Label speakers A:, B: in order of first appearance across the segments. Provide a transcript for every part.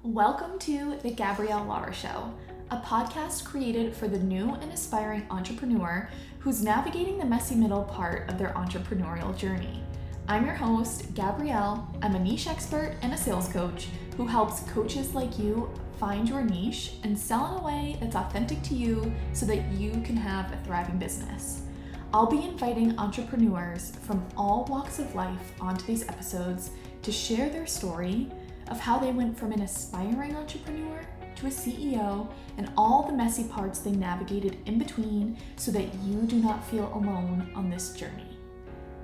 A: Welcome to the Gabrielle Lara Show, a podcast created for the new and aspiring entrepreneur who's navigating the messy middle part of their entrepreneurial journey. I'm your host, Gabrielle. I'm a niche expert and a sales coach who helps coaches like you find your niche and sell in a way that's authentic to you so that you can have a thriving business. I'll be inviting entrepreneurs from all walks of life onto these episodes to share their story of how they went from an aspiring entrepreneur to a CEO and all the messy parts they navigated in between so that you do not feel alone on this journey.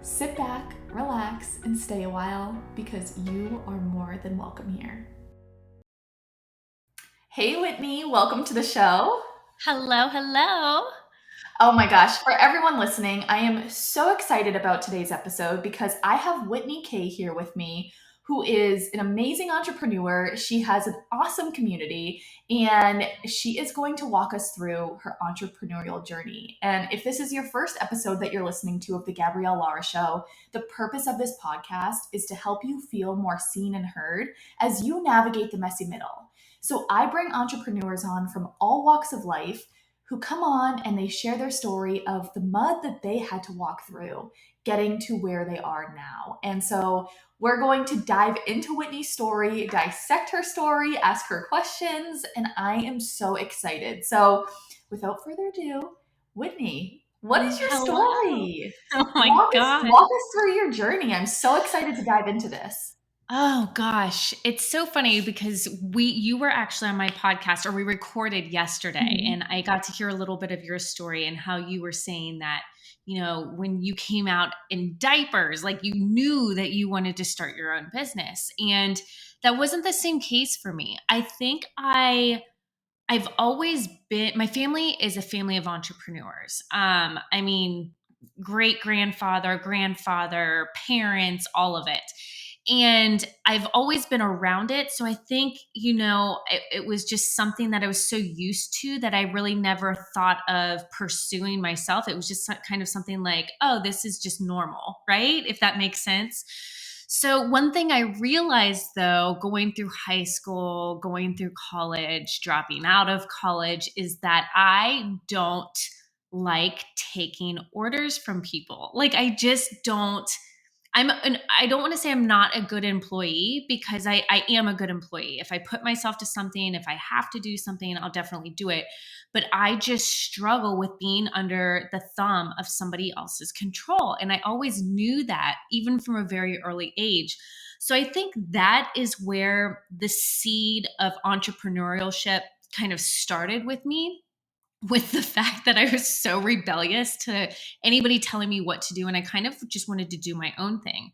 A: Sit back, relax, and stay a while because you are more than welcome here. Hey Whitney, welcome to the show.
B: Hello.
A: Oh my gosh, for everyone listening, I am so excited about today's episode because I have Whitney Kay here with me, who is an amazing entrepreneur. She has an awesome community, and she is going to walk us through her entrepreneurial journey. And if this is your first episode that you're listening to of the Gabrielle Lara Show, the purpose of this podcast is to help you feel more seen and heard as you navigate the messy middle. So I bring entrepreneurs on from all walks of life who come on and they share their story of the mud that they had to walk through getting to where they are now. And so we're going to dive into Whitney's story, dissect her story, ask her questions, and I am so excited. So without further ado, Whitney, what is your
B: Hello.
A: story?
B: Oh my
A: Walk us,
B: God.
A: walk us through your journey. I'm so excited to dive into this.
B: Oh gosh, it's so funny because you were actually on my podcast, or we recorded yesterday,
A: Mhm.
B: and I got to hear a little bit of your story and how you were saying that, when you came out in diapers, like you knew that you wanted to start your own business. And that wasn't the same case for me. I think I've always been, my family is a family of entrepreneurs. I mean, great grandfather, grandfather, parents, all of it. And I've always been around it. So I think, it was just something that I was so used to that I really never thought of pursuing myself. It was just kind of something like, oh, this is just normal, right? If that makes sense. So, one thing I realized though, going through high school, going through college, dropping out of college, is that I don't like taking orders from people. Like, I just don't. I don't want to say I'm not a good employee, because I am a good employee. If I put myself to something, if I have to do something, I'll definitely do it. But I just struggle with being under the thumb of somebody else's control. And I always knew that even from a very early age. So I think that is where the seed of entrepreneurship kind of started with me, with the fact that I was so rebellious to anybody telling me what to do. And I kind of just wanted to do my own thing.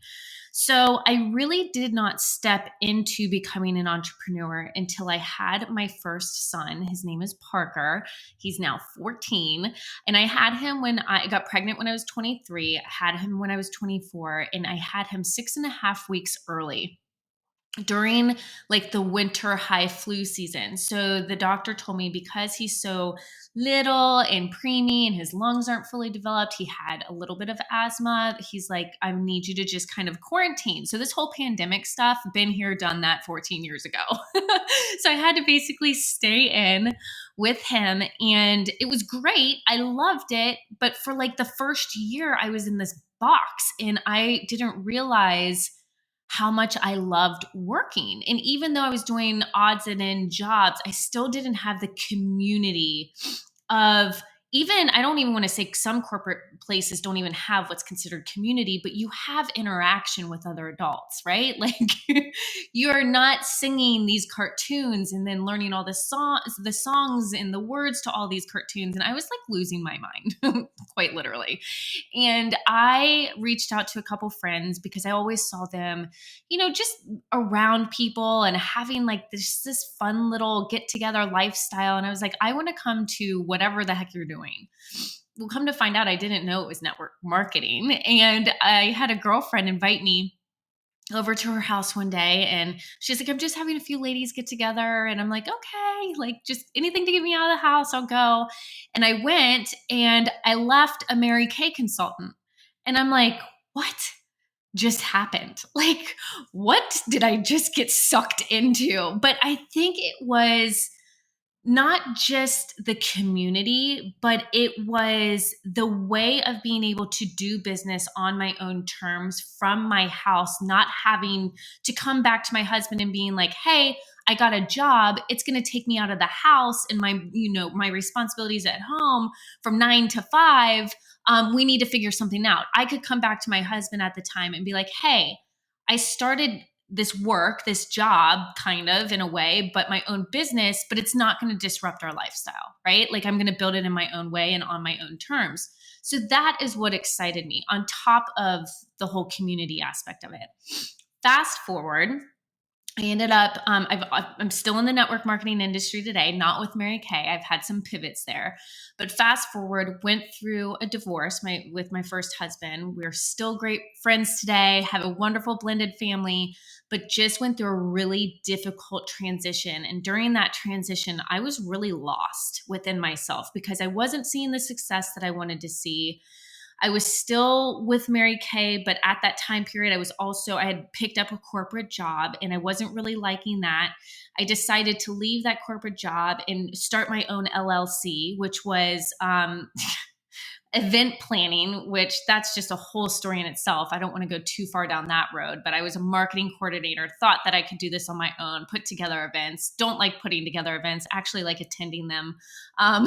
B: So I really did not step into becoming an entrepreneur until I had my first son. His name is Parker. He's now 14. And I had him when I got pregnant when I was 23. I had him when I was 24. And I had him 6.5 weeks early during like the winter high flu season. So the doctor told me, because he's so little and preemie and his lungs aren't fully developed, he had a little bit of asthma. He's like, I need you to just kind of quarantine. So this whole pandemic stuff, been here, done that 14 years ago. So I had to basically stay in with him, and it was great. I loved it. But for like the first year, I was in this box and I didn't realize how much I loved working. And even though I was doing odds and end jobs, I still didn't have the community of, even, I don't even want to say, some corporate places don't even have what's considered community, but you have interaction with other adults, right? Like you're not singing these cartoons and then learning all the songs and the words to all these cartoons. And I was like losing my mind, quite literally. And I reached out to a couple friends because I always saw them, just around people and having like this fun little get together lifestyle. And I was like, I want to come to whatever the heck you're doing. Well, come to find out, I didn't know it was network marketing. And I had a girlfriend invite me over to her house one day, and she's like, I'm just having a few ladies get together. And I'm like, okay, like just anything to get me out of the house, I'll go. And I went and I left a Mary Kay consultant. And I'm like, what? just happened. Like, what did I just get sucked into? But I think it was not just the community, but it was the way of being able to do business on my own terms from my house, not having to come back to my husband and being like, hey, I got a job. It's going to take me out of the house and my responsibilities at home from 9 to 5. We need to figure something out. I could come back to my husband at the time and be like, hey, I started this job kind of in a way, but my own business, but it's not going to disrupt our lifestyle, right? Like I'm going to build it in my own way and on my own terms. So that is what excited me on top of the whole community aspect of it. Fast forward, I ended up, I'm still in the network marketing industry today, not with Mary Kay. I've had some pivots there. But fast forward, went through a divorce with my first husband. We're still great friends today, have a wonderful blended family, but just went through a really difficult transition. And during that transition, I was really lost within myself because I wasn't seeing the success that I wanted to see. I was still with Mary Kay, but at that time period, I had picked up a corporate job and I wasn't really liking that. I decided to leave that corporate job and start my own LLC, which was event planning, which that's just a whole story in itself. I don't want to go too far down that road, but I was a marketing coordinator, thought that I could do this on my own, put together events, don't like putting together events, actually like attending them. Um,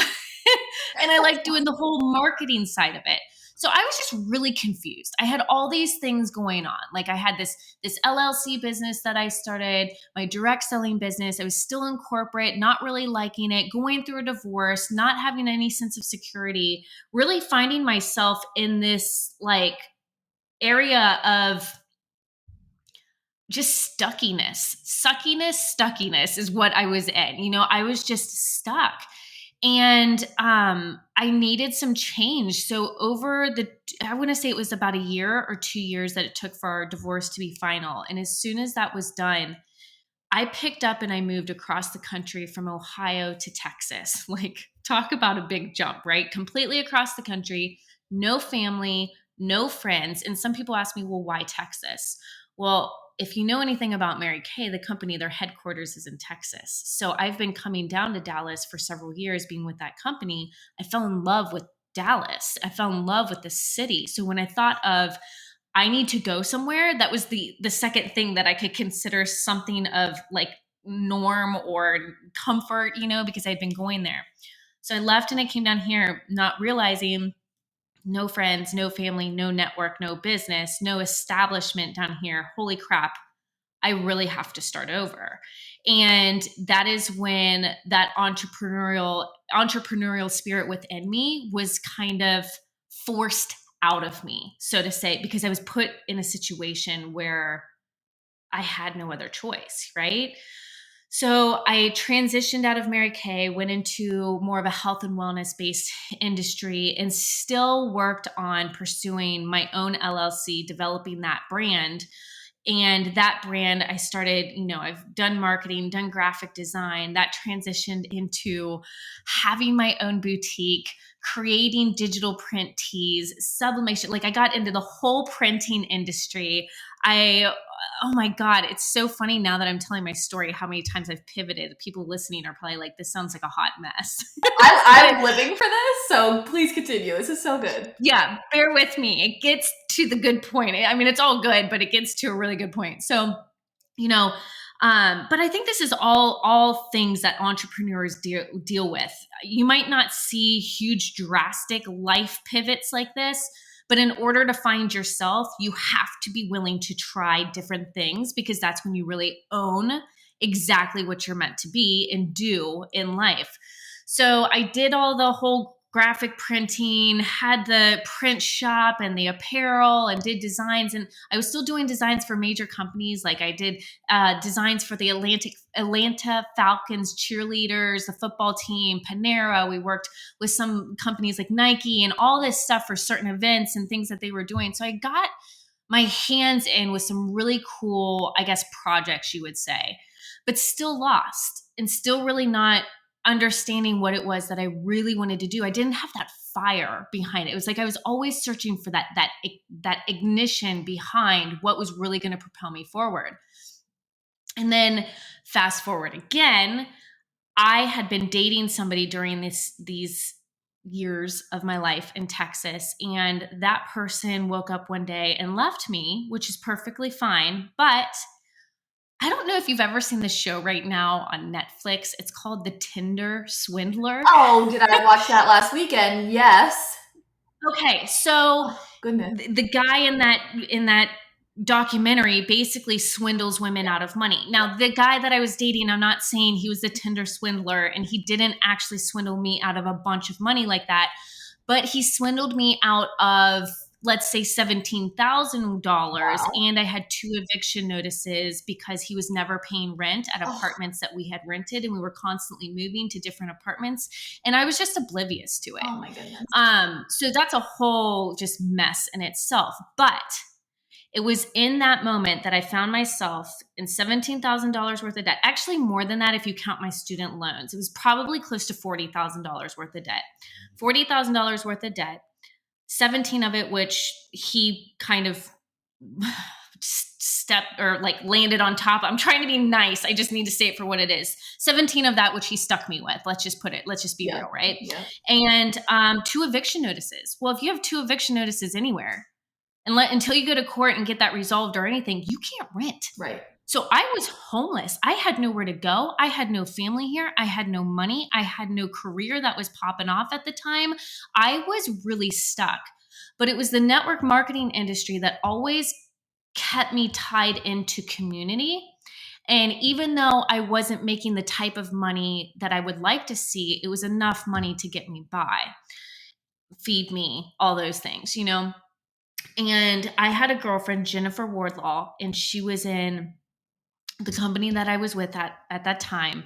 B: and I like doing the whole marketing side of it. So I was just really confused. I had all these things going on. Like I had this LLC business that I started, my direct selling business. I was still in corporate, not really liking it, going through a divorce, not having any sense of security, really finding myself in this like area of just stuckiness is what I was in. I was just stuck. And I needed some change. So I want to say it was about a year or 2 years that it took for our divorce to be final. And as soon as that was done, I picked up and I moved across the country from Ohio to Texas. Like, talk about a big jump, right? Completely across the country, no family, no friends. And some people ask me, well, why Texas? Well, if you know anything about Mary Kay, the company, their headquarters is in Texas. So I've been coming down to Dallas for several years being with that company. I fell in love with Dallas. I fell in love with the city. So when I thought of I need to go somewhere, that was the second thing that I could consider something of like norm or comfort, because I'd been going there. So I left and I came down here not realizing no friends, no family, no network, no business, no establishment down here. Holy crap, I really have to start over. And that is when that entrepreneurial spirit within me was kind of forced out of me, so to say, because I was put in a situation where I had no other choice, right? So I transitioned out of Mary Kay, went into more of a health and wellness based industry, and still worked on pursuing my own LLC, developing that brand. And that brand, I started, I've done marketing, done graphic design. That transitioned into having my own boutique, creating digital print tees, sublimation. Like I got into the whole printing industry. Oh my God, it's so funny now that I'm telling my story, how many times I've pivoted. People listening are probably like, this sounds like a hot mess.
A: I'm living for this, so please continue. This is so good.
B: Yeah, bear with me. It gets to the good point. I mean, it's all good, but it gets to a really good point. So, but I think this is all things that entrepreneurs deal with. You might not see huge, drastic life pivots like this, but in order to find yourself, you have to be willing to try different things because that's when you really own exactly what you're meant to be and do in life. So I did all the whole graphic printing, had the print shop and the apparel and did designs. And I was still doing designs for major companies. Like I did designs for the Atlanta Falcons cheerleaders, the football team, Panera. We worked with some companies like Nike and all this stuff for certain events and things that they were doing. So I got my hands in with some really cool, I guess, projects, you would say, but still lost and still really not understanding what it was that I really wanted to do. I didn't have that fire behind it. It was like I was always searching for that ignition behind what was really going to propel me forward. And then fast forward again, I had been dating somebody during these years of my life in Texas, and that person woke up one day and left me, which is perfectly fine. But I don't know if you've ever seen this show right now on Netflix. It's called The Tinder Swindler.
A: Oh, did I watch that last weekend? Yes.
B: Okay, so
A: Oh, goodness.
B: the guy in that documentary basically swindles women out of money. Now, the guy that I was dating, I'm not saying he was a Tinder swindler, and he didn't actually swindle me out of a bunch of money like that, but he swindled me out of, let's say, $17,000.
A: Wow.
B: And I had 2 eviction notices because he was never paying rent at
A: Oh.
B: apartments that we had rented, and we were constantly moving to different apartments. And I was just oblivious to it.
A: Oh my goodness.
B: So that's a whole just mess in itself. But it was in that moment that I found myself in $17,000 worth of debt. Actually, more than that if you count my student loans. It was probably close to $40,000 worth of debt. $40,000 worth of debt. 17 of it, which he kind of stepped or like landed on top. I'm trying to be nice. I just need to say it for what it is. 17 of that, which he stuck me with. Let's just be real, right?
A: Yeah.
B: And 2 eviction notices. Well, if you have 2 eviction notices anywhere, until you go to court and get that resolved or anything, you can't rent.
A: Right.
B: So I was homeless. I had nowhere to go. I had no family here. I had no money. I had no career that was popping off at the time. I was really stuck. But it was the network marketing industry that always kept me tied into community. And even though I wasn't making the type of money that I would like to see, it was enough money to get me by, feed me, all those things, you know? And I had a girlfriend, Jennifer Wardlaw, and she was in the company that I was with at that time.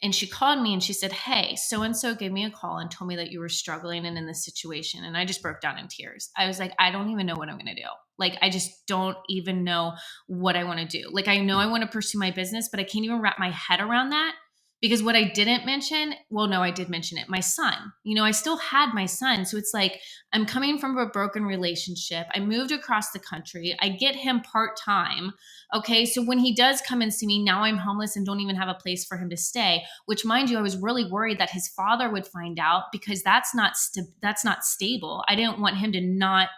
B: And she called me and she said, "Hey, so-and-so gave me a call and told me that you were struggling and in this situation." And I just broke down in tears. I was like, I don't even know what I'm going to do. Like, I just don't even know what I want to do. Like, I know I want to pursue my business, but I can't even wrap my head around that. Because what I didn't mention, well, no, I did mention it, my son. You know, I still had my son. So it's like, I'm coming from a broken relationship. I moved across the country. I get him part-time. Okay, so when he does come and see me, now I'm homeless and don't even have a place for him to stay, which, mind you, I was really worried that his father would find out, because that's not stable. I didn't want him to not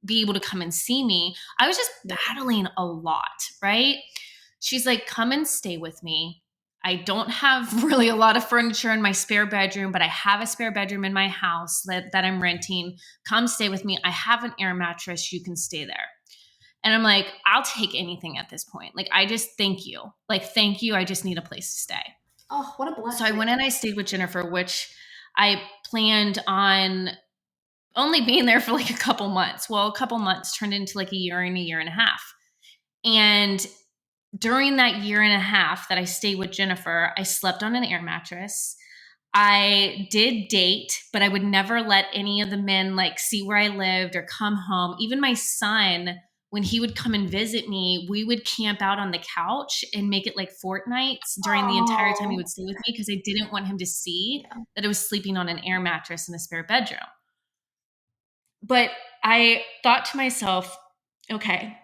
B: be able to come and see me. I was just battling a lot, right? She's like, "Come and stay with me. I don't have really a lot of furniture in my spare bedroom, but I have a spare bedroom in my house that I'm renting. Come stay with me. I have an air mattress. You can stay there." And I'm like, I'll take anything at this point. Like, I just thank you. Like, thank you. I just need a place to stay.
A: Oh, what a blessing.
B: So I went and I stayed with Jennifer, which I planned on only being there for like a couple months. Well, a couple months turned into like a year and a half. And during that year and a half that I stayed with Jennifer, I slept on an air mattress. I did date, but I would never let any of the men like see where I lived or come home. Even my son, when he would come and visit me, we would camp out on the couch and make it like fortnights during the entire time he would stay with me, because I didn't want him to see that I was sleeping on an air mattress in a spare bedroom. But I thought to myself, okay,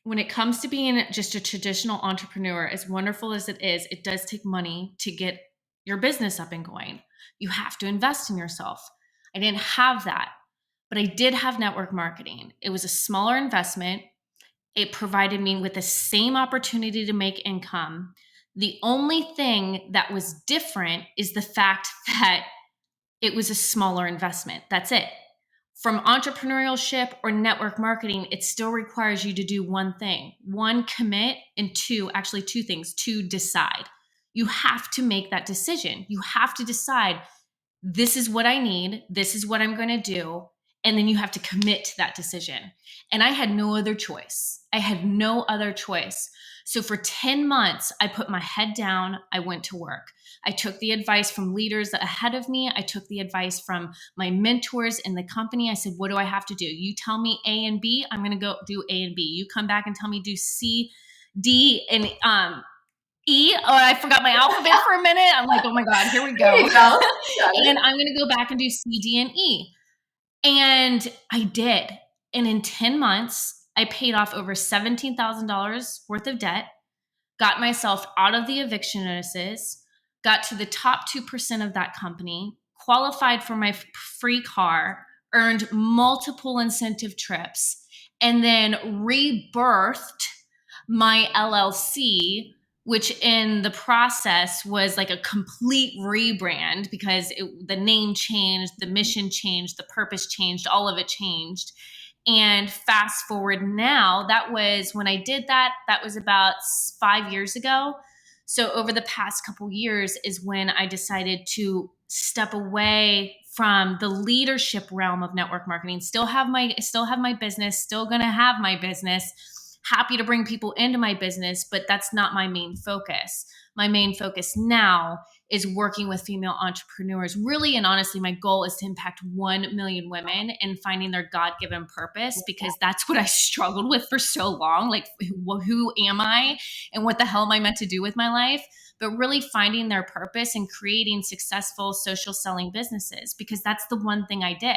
B: when it comes to being just a traditional entrepreneur, as wonderful as it is, it does take money to get your business up and going. You have to invest in yourself. I didn't have that, but I did have network marketing. It was a smaller investment. It provided me with the same opportunity to make income. The only thing that was different is the fact that it was a smaller investment. That's it. From entrepreneurship or network marketing, it still requires you to do one thing. One, commit, and two things. Two, decide. You have to make that decision. You have to decide, this is what I need. This is what I'm going to do. And then you have to commit to that decision. And I had no other choice. So for 10 months, I put my head down. I went to work. I took the advice from leaders ahead of me. I took the advice from my mentors in the company. I said, what do I have to do? You tell me A and B, I'm going to go do A and B. You come back and tell me do C, D, and E. Oh, I forgot my alphabet for a minute. I'm like, oh my God, here we go. And I'm going to go back and do C, D, and E. And I did. And in 10 months, I paid off over $17,000 worth of debt, got myself out of the eviction notices, got to the top 2% of that company, qualified for my free car, earned multiple incentive trips, and then rebirthed my LLC, which in the process was like a complete rebrand because the name changed, the mission changed, the purpose changed, all of it changed. And fast forward now, that was when I did that. That was about 5 years ago. So over the past couple years is when I decided to step away from the leadership realm of network marketing. Still have my business, still going to have my business. Happy to bring people into my business, but that's not my main focus. My main focus now is working with female entrepreneurs. Really and honestly, my goal is to impact 1 million women and finding their God-given purpose, because that's what I struggled with for so long. Like, who am I and what the hell am I meant to do with my life? But really finding their purpose and creating successful social selling businesses, because that's the one thing I did.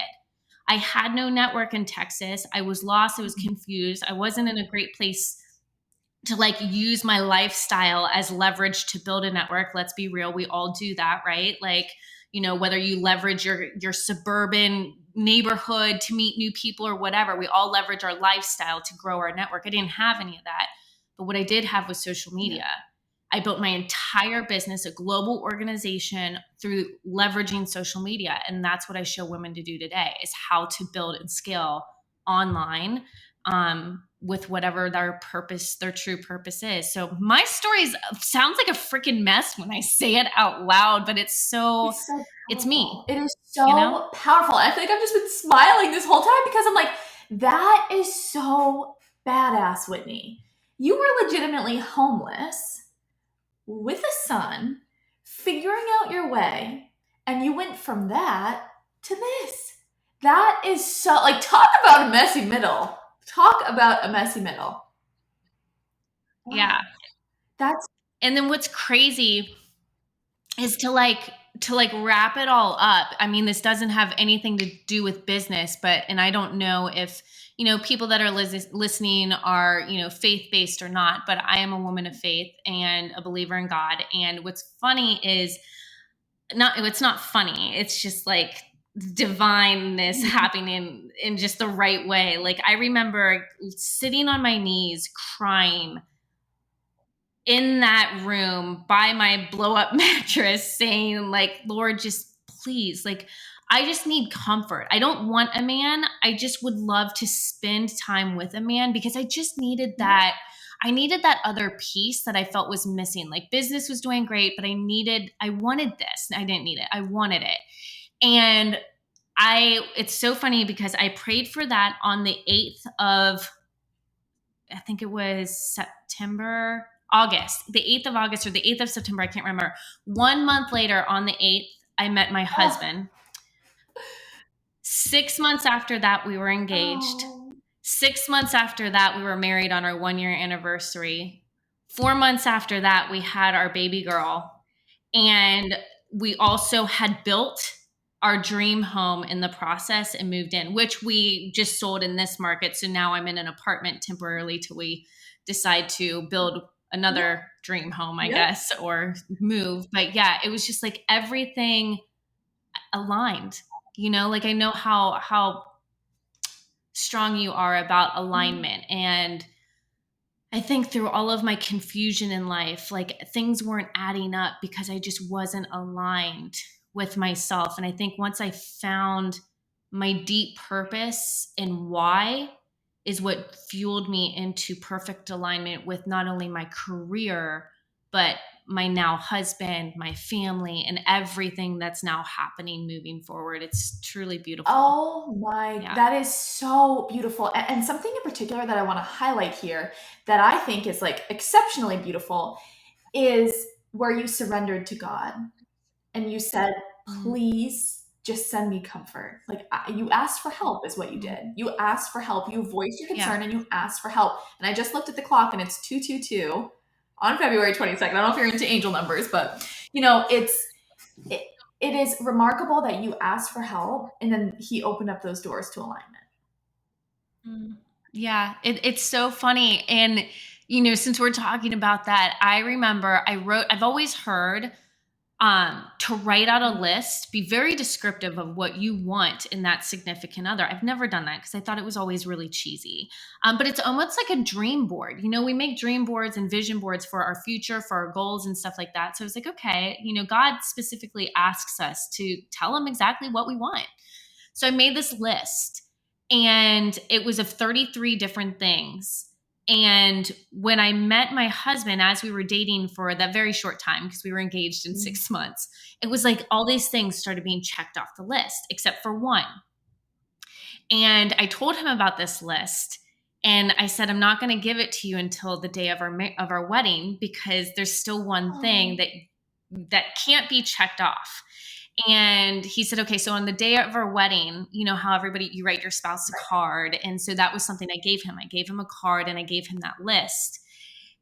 B: I had no network in Texas. I was lost. I was confused. I wasn't in a great place to like use my lifestyle as leverage to build a network. Let's be real. We all do that, right? Like, whether you leverage your suburban neighborhood to meet new people or whatever, we all leverage our lifestyle to grow our network. I didn't have any of that. But what I did have was social media. Yeah. I built my entire business, a global organization, through leveraging social media. And that's what I show women to do today, is how to build and scale online with whatever their true purpose is. So my story sounds like a freaking mess when I say it out loud, but it's me.
A: It is so powerful. I think I've just been smiling this whole time because I'm like, that is so badass, Whitney. You were legitimately homeless with a son, figuring out your way, and you went from that to this. That is so, like, talk about a messy middle. Talk about a messy middle.
B: Wow. Yeah. And then what's crazy is to wrap it all up. I mean, this doesn't have anything to do with business, and I don't know if, people that are listening are, faith-based or not, but I am a woman of faith and a believer in God. And what's funny is it's not funny. It's just like divineness happening in just the right way. Like, I remember sitting on my knees crying in that room by my blow up mattress, saying like, Lord, just please, like, I just need comfort. I don't want a man. I just would love to spend time with a man, because I just needed that. I needed that other piece that I felt was missing. Like, business was doing great, but I wanted this. I didn't need it. I wanted it. And it's so funny because I prayed for that on the 8th of, I think it was August, the 8th of August or the 8th of September. I can't remember. 1 month later, on the 8th, I met my husband. 6 months after that, we were engaged. 6 months after that, we were married on our 1-year anniversary. 4 months after that, we had our baby girl. And we also had built our dream home in the process and moved in, which we just sold in this market. So now I'm in an apartment temporarily till we decide to build another dream home, I guess, or move. But yeah, it was just like everything aligned, like, I know how strong you are about alignment. And I think through all of my confusion in life, like, things weren't adding up because I just wasn't aligned with myself. And I think once I found my deep purpose and why is what fueled me into perfect alignment with not only my career, but my now husband, my family, and everything that's now happening moving forward. It's truly beautiful.
A: Oh my, that is so beautiful. And something in particular that I want to highlight here that I think is like exceptionally beautiful is where you surrendered to God and you said, please just send me comfort. Like, you asked for help is what you did. You asked for help. You voiced your concern and you asked for help. And I just looked at the clock and it's 2:22 on February 22nd. I don't know if you're into angel numbers, but it's it is remarkable that you asked for help and then he opened up those doors to alignment.
B: Mm. Yeah, it's so funny. And, since we're talking about that, I remember I've always heard to write out a list, be very descriptive of what you want in that significant other. I've never done that because I thought it was always really cheesy. But it's almost like a dream board. We make dream boards and vision boards for our future, for our goals and stuff like that. So it's like, okay, God specifically asks us to tell him exactly what we want. So I made this list and it was of 33 different things. And when I met my husband, as we were dating for that very short time, because we were engaged in 6 months, it was like all these things started being checked off the list, except for one. And I told him about this list. And I said, I'm not going to give it to you until the day of our wedding, because there's still one thing that can't be checked off. And he said, okay, so on the day of our wedding, how you write your spouse a card. And so that was something I gave him. I gave him a card and I gave him that list.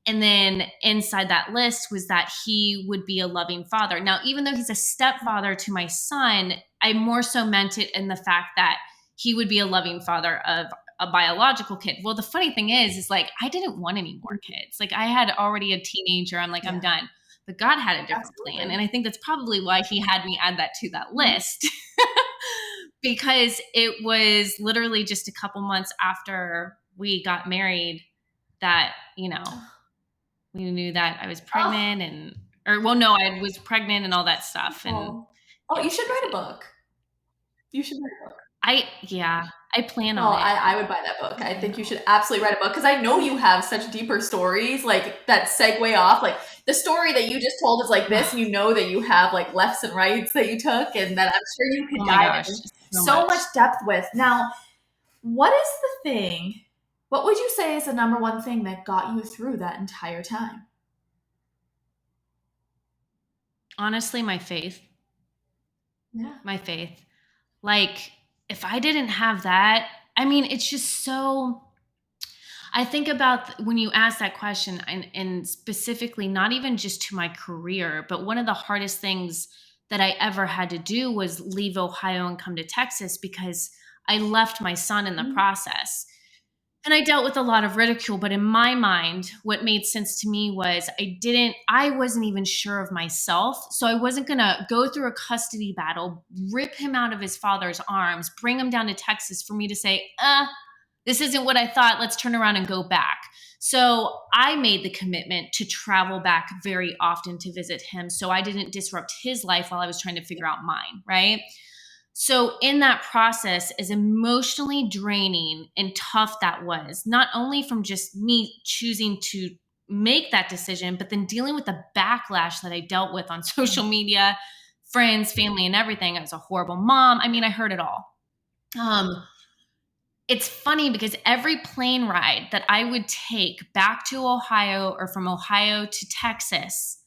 B: And then inside that list was that he would be a loving father. Now, even though he's a stepfather to my son, I more so meant it in the fact that he would be a loving father of a biological kid. Well, the funny thing is like, I didn't want any more kids. Like, I had already a teenager. I'm like, I'm done. But God had a different plan. And I think that's probably why he had me add that to that list. Because it was literally just a couple months after we got married that, we knew that I was pregnant I was pregnant and all that stuff. And
A: you should write a book. You should write a book.
B: I plan on it.
A: I would buy that book. I think you should absolutely write a book, because I know you have such deeper stories, like that segue off. Like the story that you just told is like this, and that you have like lefts and rights that you took, and that I'm sure you could dive into so much depth with. Now, what would you say is the number one thing that got you through that entire time?
B: Honestly, my faith.
A: Yeah.
B: My faith. Like, if I didn't have that, it's just so, I think about when you ask that question, and specifically not even just to my career, but one of the hardest things that I ever had to do was leave Ohio and come to Texas, because I left my son in the process. And I dealt with a lot of ridicule, but in my mind, what made sense to me was I wasn't even sure of myself. So I wasn't going to go through a custody battle, rip him out of his father's arms, bring him down to Texas for me to say, this isn't what I thought. Let's turn around and go back. So I made the commitment to travel back very often to visit him, so I didn't disrupt his life while I was trying to figure out mine, right? So in that process, as emotionally draining and tough that was, not only from just me choosing to make that decision, but then dealing with the backlash that I dealt with on social media, friends, family, and everything. I was a horrible mom. I heard it all. It's funny because every plane ride that I would take back to Ohio or from Ohio to Texas,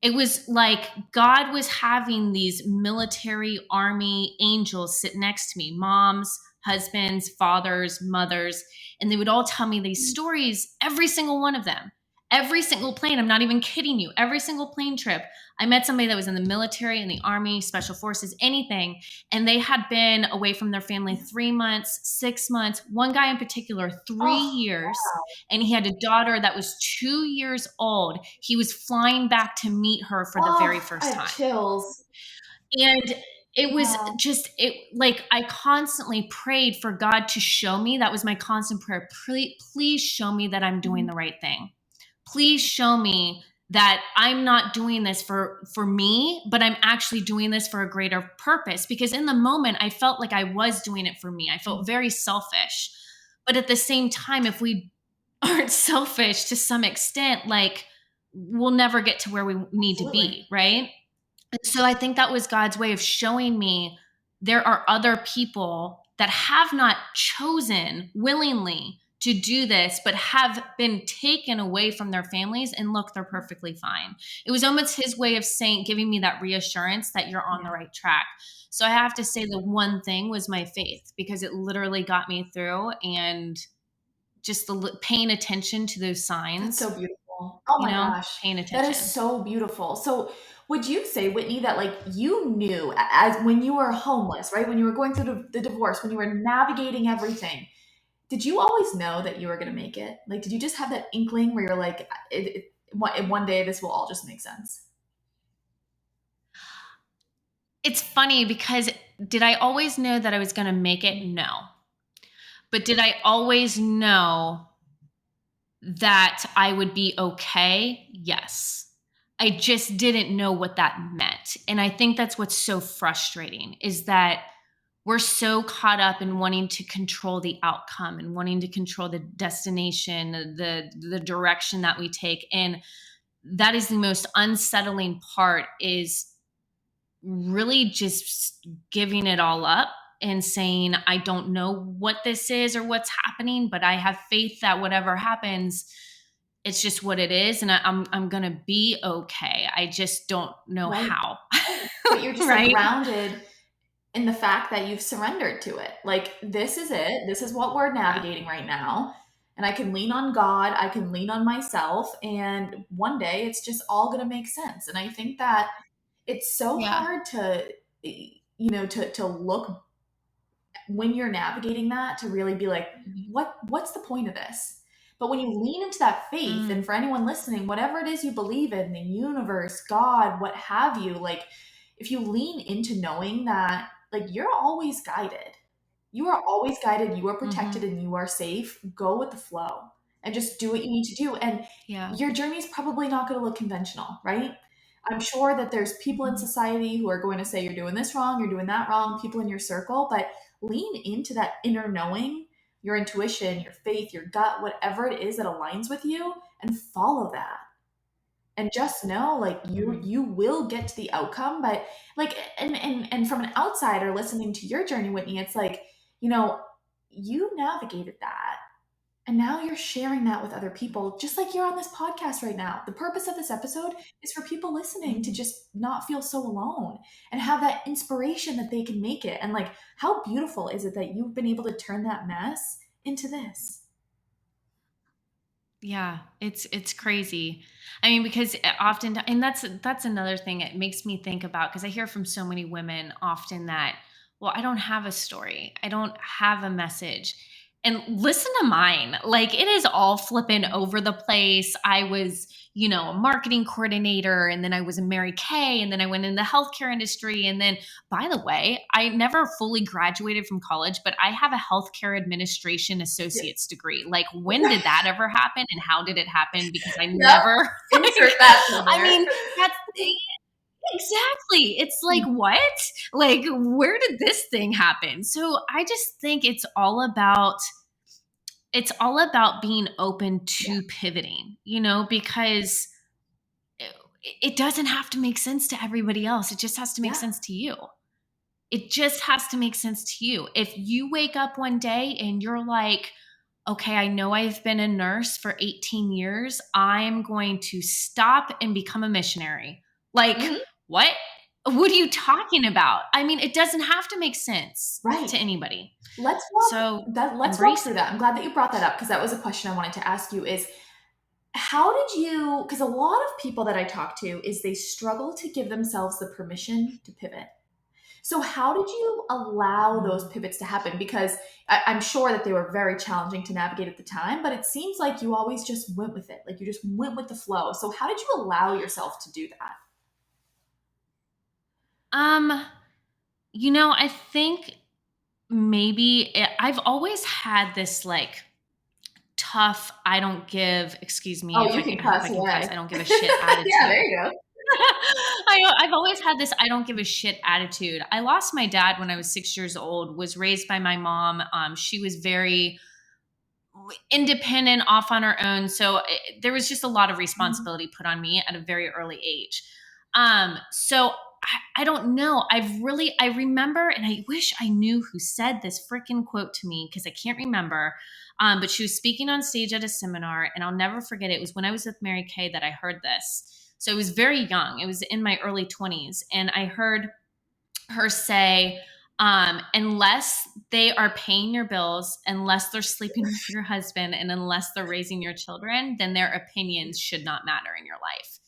B: it was like God was having these military army angels sit next to me, moms, husbands, fathers, mothers, and they would all tell me these stories, every single one of them. Every single plane, I'm not even kidding you, every single plane trip, I met somebody that was in the military, in the army, special forces, anything, and they had been away from their family 3 months, 6 months, one guy in particular, 3 years, and he had a daughter that was 2 years old. He was flying back to meet her for the very first time.
A: Chills.
B: And it was like I constantly prayed for God to show me. That was my constant prayer. Please show me that I'm doing the right thing. Please show me that I'm not doing this for me, but I'm actually doing this for a greater purpose. Because in the moment, I felt like I was doing it for me. I felt very selfish. But at the same time, if we aren't selfish to some extent, like, we'll never get to where we need to be, right? And so I think that was God's way of showing me there are other people that have not chosen willingly to do this, but have been taken away from their families, and look, they're perfectly fine. It was almost his way of giving me that reassurance that you're on the right track. So I have to say the one thing was my faith, because it literally got me through, and just paying attention to those signs.
A: That's so beautiful. Oh my gosh.
B: Paying attention.
A: That is so beautiful. So Would you say, Whitney, that like you knew as when you were homeless, right? When you were going through the divorce, when you were navigating everything, did you always know that you were going to make it? Like, did you just have that inkling where you're like, one day this will all just make sense?
B: It's funny because did I always know that I was going to make it? No. But did I always know that I would be okay? Yes. I just didn't know what that meant. And I think that's what's so frustrating is that we're so caught up in wanting to control the outcome and wanting to control the destination, the direction that we take. And that is the most unsettling part is really just giving it all up and saying, I don't know what this is or what's happening, but I have faith that whatever happens, it's just what it is. And I'm going to be okay. I just don't know
A: Right.
B: how.
A: But you're just like
B: Right.
A: grounded in the fact that you've surrendered to it. Like, this is it. This is what we're
B: Yeah.
A: navigating right now. And I can lean on God. I can lean on myself. And one day it's just all going to make sense. And I think that it's so
B: Yeah.
A: hard to, to look when you're navigating that to really be like, what's the point of this? But when you lean into that faith, and
B: Mm,
A: for anyone listening, whatever it is you believe in, the universe, God, what have you, like if you lean into knowing that like you're always guided, you are always guided, you are protected,
B: hmm.
A: and you are safe, go with the flow and just do what you need to do. And
B: Yeah.
A: your journey is probably not going to look conventional, right? I'm sure that there's people in
B: Mhm.
A: society who are going to say you're doing this wrong, you're doing that wrong, people in your circle, but lean into that inner knowing, your intuition, your faith, your gut, whatever it is that aligns with you, and follow that. And just know like you
B: Mm,
A: you will get to the outcome. But like, and from an outsider listening to your journey, Whitney, it's like, you know, you navigated that, and now you're sharing that with other people, just like you're on this podcast right now. The purpose of this episode is for people listening to
B: mhm.
A: just not feel so alone and have that inspiration that they can make it. And like, how beautiful is it that you've been able to turn that mess into this?
B: Yeah, it's crazy. I mean, because often, and that's another thing it makes me think about because I hear from so many women often that, well, I don't have a story, I don't have a message, and listen to mine. Like it is all flipping over the place. I was, a marketing coordinator, and then I was a Mary Kay, and then I went in the healthcare industry, and then by the way, I never fully graduated from college, but I have a healthcare administration
A: Yeah.
B: associate's degree. Like, when did that ever happen? And how did it happen? Because I
A: Yep.
B: never,
A: Insert
B: like,
A: that in
B: I
A: there.
B: mean, that's exactly. It's like, what? Like, where did this thing happen? So I just think it's all about being open
A: Yeah.
B: to pivoting, because it, it doesn't have to make sense to everybody else. It just has to make
A: Yeah.
B: sense to you. It just has to make sense to you. If you wake up one day and you're like, okay, I know I've been a nurse for 18 years. I'm going to stop and become a missionary. Like,
A: Mhm.
B: what? What are you talking about? I mean, it doesn't have to make sense
A: Right.
B: to anybody.
A: Let's walk
B: So
A: let's walk
B: embrace
A: through
B: it.
A: that. I'm glad that you brought that up because that was a question I wanted to ask you is how did you, because a lot of people that I talk to is they struggle to give themselves the permission to pivot. So how did you allow those
B: Mm.
A: pivots to happen? Because I'm sure that they were very challenging to navigate at the time, but it seems like you always just went with it. Like you just went with the flow. So how did you allow yourself to do that?
B: Um, I think I've always had this like tough, I don't give, excuse me
A: Oh,
B: if
A: you
B: I can,
A: can
B: I hope I
A: cuss
B: can cuss, I
A: away.
B: don't give a shit
A: Yeah, there
B: attitude.
A: you go.
B: I've always had this I don't give a shit attitude. I lost my dad when I was 6 years old, was raised by my mom. She was very independent, off on her own. So there was just a lot of
A: Mhm.
B: responsibility put on me at a very early age. So I don't know. I remember, and I wish I knew who said this freaking quote to me because I can't remember. But she was speaking on stage at a seminar, and I'll never forget it. It was when I was with Mary Kay that I heard this. So it was very young. It was in my early 20s. And I heard her say, unless they are paying your bills, unless they're sleeping with your husband, and unless they're raising your children, then their opinions should not matter in your life.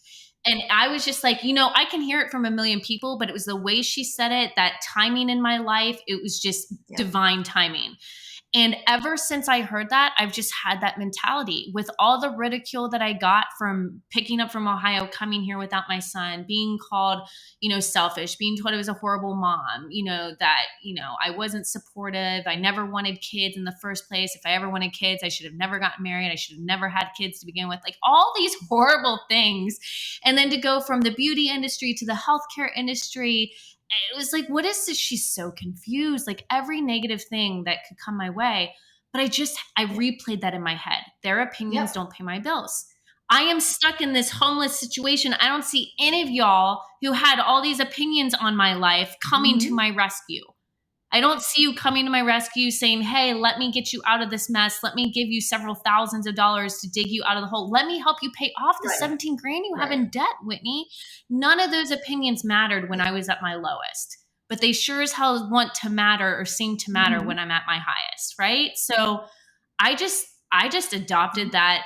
B: And I was just like, you know, I can hear it from a million people, but it was the way she said it, that timing in my life, it was just
A: Yeah.
B: divine timing. And ever since I heard that, I've just had that mentality with all the ridicule that I got from picking up from Ohio, coming here without my son, being called, you know, selfish, being told I was a horrible mom, you know, that, you know, I wasn't supportive. I never wanted kids in the first place. If I ever wanted kids, I should have never gotten married. I should have never had kids to begin with. Like all these horrible things. And then to go from the beauty industry to the healthcare industry, it was like, what is this? She's so confused. Like every negative thing that could come my way. But I
A: Yeah.
B: replayed that in my head. Their opinions
A: Yep.
B: don't pay my bills. I am stuck in this homeless situation. I don't see any of y'all who had all these opinions on my life coming to
A: Mhm.
B: my rescue. I don't see you coming to my rescue saying, hey, let me get you out of this mess. Let me give you several thousands of dollars to dig you out of the hole. Let me help you pay off the
A: Right.
B: 17 grand you have
A: Right.
B: in debt, Whitney. None of those opinions mattered when I was at my lowest, but they sure as hell want to matter or seem to matter when
A: Mhm.
B: I'm at my highest, right? So I just adopted that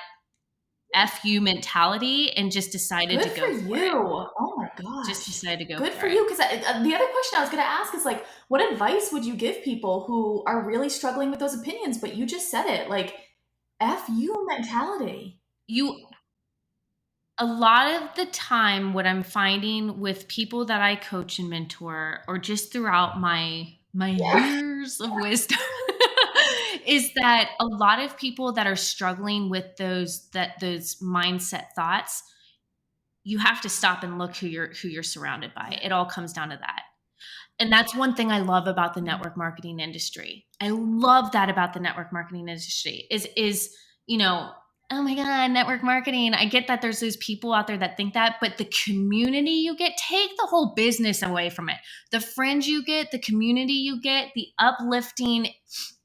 B: FU mentality and just decided to
A: Good for
B: go for
A: you.
B: it.
A: Oh my
B: Just
A: gosh.
B: decided to go
A: Good
B: for
A: for
B: it.
A: you. Because the other question I was going to ask is like, what advice would you give people who are really struggling with those opinions? But you just said it, like, F you mentality.
B: You A lot of the time what I'm finding with people that I coach and mentor or just throughout my
A: Yeah.
B: years of wisdom is that a lot of people that are struggling with those mindset thoughts, you have to stop and look who you're surrounded by.
A: Yeah.
B: It all comes down to that. And that's one thing I love about the
A: Mhm.
B: network marketing industry. I love that about the network marketing industry is, you know, oh my God, network marketing. I get that there's those people out there that think that, but the community you get, take the whole business away from it. The friends you get, the community you get, the uplifting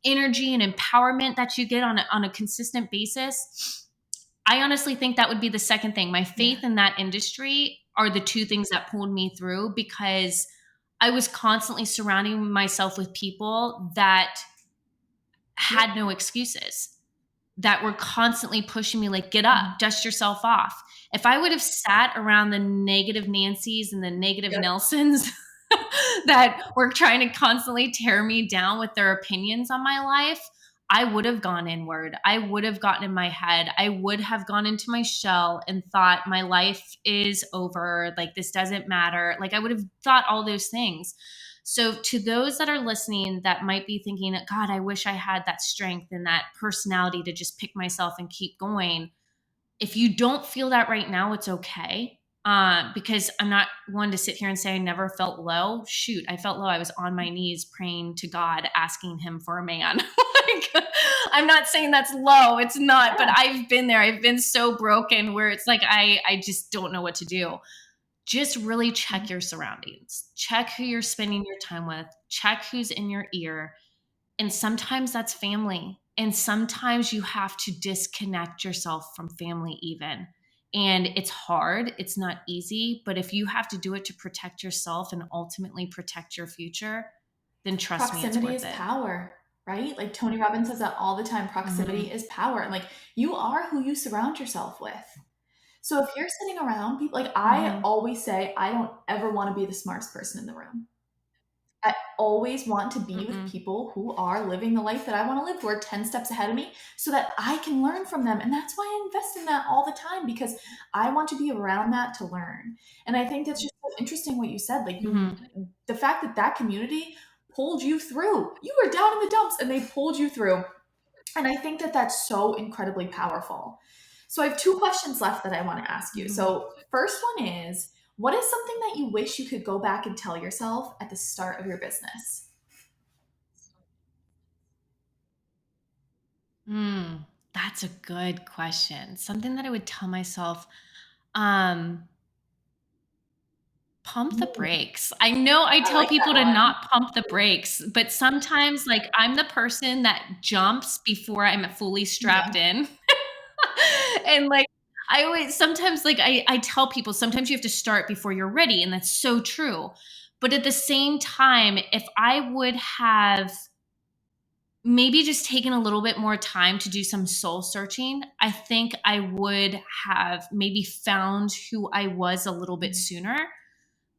B: energy and empowerment that you get on a consistent basis. I honestly think that would be the second thing. My
A: Yeah.
B: faith in that industry are the two things that pulled me through because I was constantly surrounding myself with people that
A: Yep.
B: had no excuses, that were constantly pushing me, like, get up,
A: Mhm.
B: dust yourself off. If I would have sat around the negative Nancys and the negative
A: Yep.
B: Nelsons that were trying to constantly tear me down with their opinions on my life, I would have gone inward. I would have gotten in my head. I would have gone into my shell and thought my life is over. Like, this doesn't matter. Like, I would have thought all those things. So, to those that are listening that might be thinking, God, I wish I had that strength and that personality to just pick myself and keep going. If you don't feel that right now, it's okay. Because I'm not one to sit here and say I never felt low. Shoot, I felt low. I was on my knees praying to God, asking Him for a man. Like, I'm not saying that's low. It's not, but
A: Yeah.
B: I've been there. I've been so broken where it's like I just don't know what to do. Just really check
A: Mhm.
B: your surroundings. Check who you're spending your time with. Check who's in your ear. And sometimes that's family. And sometimes you have to disconnect yourself from family, even. And it's hard, it's not easy. But if you have to do it to protect yourself and ultimately protect your future, then trust me, it's
A: Proximity
B: worth
A: is
B: it.
A: power, right? Like Tony Robbins says that all the time.
B: Mm-hmm.
A: Proximity is power. And like you are who you surround yourself with. So if you're sitting around people, like I
B: Mm-hmm.
A: always say, I don't ever want to be the smartest person in the room. I always want to be with
B: Mm-mm.
A: people who are living the life that I want to live, who are 10 steps ahead of me, so that I can learn from them. And that's why I invest in that all the time because I want to be around that to learn. And I think that's just so interesting what you said. Like you,
B: Mm-hmm.
A: the fact that that community pulled you through, you were down in the dumps and they pulled you through. And I think that that's so incredibly powerful. So I have two questions left that I want to ask you.
B: Mm-hmm.
A: So, first one is what is something that you wish you could go back and tell yourself at the start of your business?
B: That's a good question. Something that I would tell myself. Um, Pump the
A: Mm,
B: brakes. I know I
A: I
B: tell
A: like that
B: people to
A: one.
B: not pump the brakes, but sometimes, like, I'm the person that jumps before I'm fully strapped
A: Yeah.
B: in. And, like, I always sometimes, like, I tell people sometimes you have to start before you're ready, and that's so true. But at the same time, if I would have maybe just taken a little bit more time to do some soul searching, I think I would have maybe found who I was a little bit
A: Mhm.
B: sooner,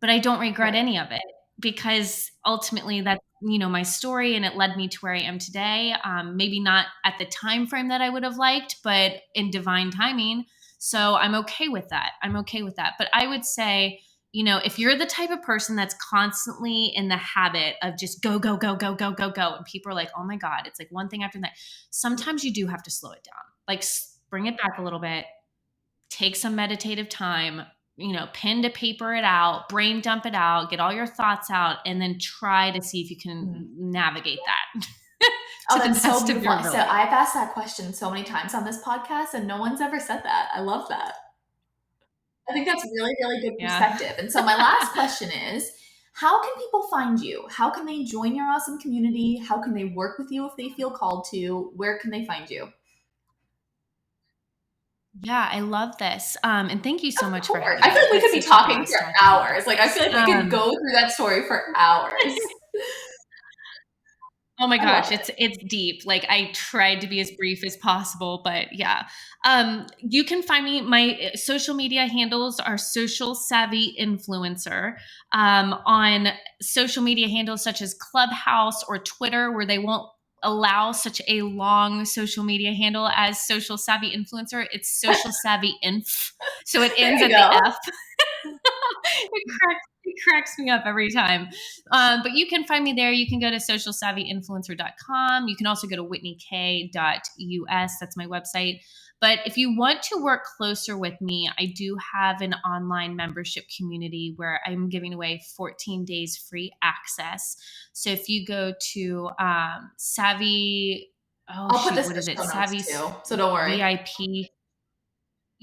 B: but I don't regret
A: Right.
B: any of it because ultimately that's, my story, and it led me to where I am today. Maybe not at the time frame that I would have liked, but in divine timing. So I'm okay with that. I'm okay with that. But I would say, if you're the type of person that's constantly in the habit of just go, go, go, go, go, go, go, and people are like, oh my God, it's like one thing after that. Sometimes you do have to slow it down, like bring it back a little bit, take some meditative time, pen to paper it out, brain dump it out, get all your thoughts out, and then try to see if you can
A: Mhm.
B: navigate that
A: Oh,
B: to the
A: that's so
B: best of
A: beautiful.
B: your
A: So
B: ability.
A: I've asked that question so many times on this podcast, and no one's ever said that. I love that. I think that's really, really good
B: Yeah.
A: perspective. And so my last question is, how can people find you? How can they join your awesome community? How can they work with you if they feel called to? Where can they find you?
B: Yeah, I love this. And thank you so
A: Of
B: much for
A: course.
B: having
A: I feel
B: me.
A: like we could
B: It's
A: be
B: such a
A: talking
B: blast
A: for
B: talking about
A: hours. Like, I
B: this.
A: feel like we could go through that story for hours.
B: Oh my
A: I love
B: gosh,
A: it.
B: it's deep. Like I tried to be as brief as possible, but yeah. You can find me. My social media handles are social savvy influencer. On social media handles such as Clubhouse or Twitter, where they won't allow such a long social media handle as social savvy influencer. It's social savvy inf. So it
A: There
B: ends
A: you
B: at the
A: go.
B: F. It cracks me up every time. But you can find me there. You can go to socialsavvyinfluencer.com. You can also go to whitneykay.us. That's my website. But if you want to work closer with me, I do have an online membership community where I'm giving away 14 days free access. So if you go to oh
A: I'll put
B: shoot,
A: this in
B: what
A: the
B: is it?
A: show notes
B: Savvy's
A: too, so don't worry.
B: VIP.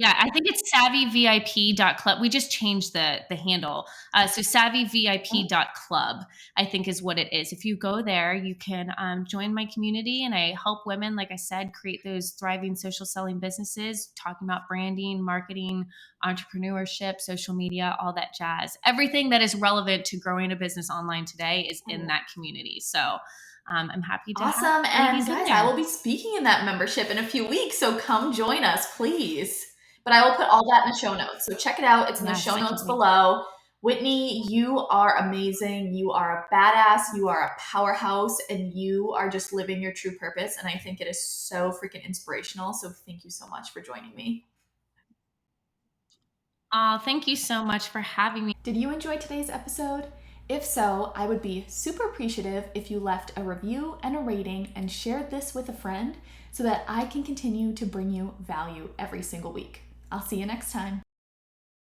B: Yeah, I think it's savvyvip.club. We just changed the handle. So savvyvip.club, I think is what it is. If you go there, you can join my community, and I help women, like I said, create those thriving social selling businesses, talking about branding, marketing, entrepreneurship, social media, all that jazz. Everything that is relevant to growing a business online today is in that community. So I'm happy to have
A: Awesome. And
B: ladies in
A: guys, I
B: there.
A: will be speaking in that membership in a few weeks, so come join us, please. But I will put all that in the show notes. So check it out. It's in the
B: Yes,
A: show
B: I
A: notes
B: can't wait.
A: below. Whitney, you are amazing. You are a badass. You are a powerhouse, and you are just living your true purpose. And I think it is so freaking inspirational. So thank you so much for joining me.
B: Thank you so much for having me.
A: Did you enjoy today's episode? If so, I would be super appreciative if you left a review and a rating and shared this with a friend so that I can continue to bring you value every single week. I'll see you next time.